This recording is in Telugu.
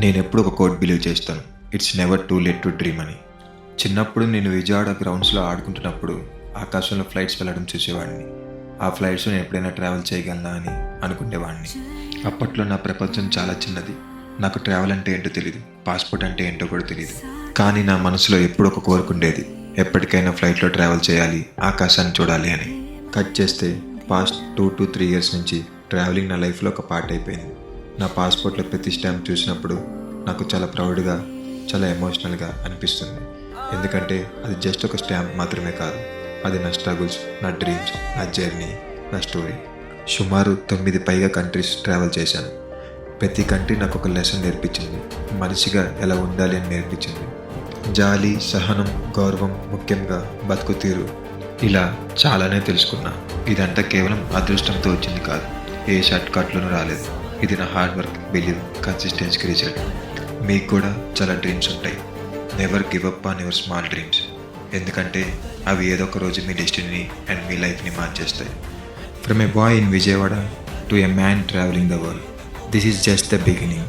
నేను ఎప్పుడు ఒక కోట్ బిలీవ్ చేస్తాను, it's never too late to dream అని. చిన్నప్పుడు నేను విజయవాడ గ్రౌండ్స్లో ఆడుకుంటున్నప్పుడు ఆకాశంలో ఫ్లైట్స్ వెళ్ళడం చూసేవాడిని. ఆ ఫ్లైట్స్ నేను ఎప్పుడైనా ట్రావెల్ చేయగలనా అని అనుకునేవాడిని. అప్పట్లో నా ప్రపంచం చాలా చిన్నది. నాకు ట్రావెల్ అంటే ఏంటో తెలియదు, పాస్పోర్ట్ అంటే ఏంటో కూడా తెలియదు. కానీ నా మనసులో ఎప్పుడు ఒక కోరుకుండేది, ఎప్పటికైనా ఫ్లైట్లో ట్రావెల్ చేయాలి, ఆకాశాన్ని చూడాలి అని. కట్ చేస్తే పాస్ట్ 2 to 3 ఇయర్స్ నుంచి ట్రావెలింగ్ నా లైఫ్లో ఒక పార్ట్ అయిపోయింది. నా పాస్పోర్ట్లో ప్రతి స్టాంప్ చూసినప్పుడు నాకు చాలా ప్రౌడ్గా, చాలా ఎమోషనల్గా అనిపిస్తుంది. ఎందుకంటే అది జస్ట్ ఒక స్టాంప్ మాత్రమే కాదు, అది నా స్ట్రగుల్స్, నా డ్రీమ్స్, నా జర్నీ, నా స్టోరీ. సుమారు 9 పైగా కంట్రీస్ ట్రావెల్ చేశాను. ప్రతి కంట్రీ నాకు ఒక లెసన్ నేర్పించింది, మనిషిగా ఎలా ఉండాలి అని నేర్పించింది. జాలి, సహనం, గౌరవం, ముఖ్యంగా బతుకు తీరు, ఇలా చాలానే తెలుసుకున్నా. ఇదంతా కేవలం అదృష్టంతో వచ్చింది కాదు, ఏ షార్ట్ కట్లోనూ రాలేదు. ఇది నా హార్డ్ వర్క్, బిలీవ్, కన్సిస్టెన్సీకి రిజల్ట్. మీకు కూడా చాలా డ్రీమ్స్ ఉంటాయి. Never give up on your small dreams, ఎందుకంటే అవి ఏదో ఒక రోజు మీ డెస్టినీ అండ్ మీ లైఫ్ని మార్చేస్తాయి. From a boy in Vijayawada to a man travelling the world, this is just the beginning.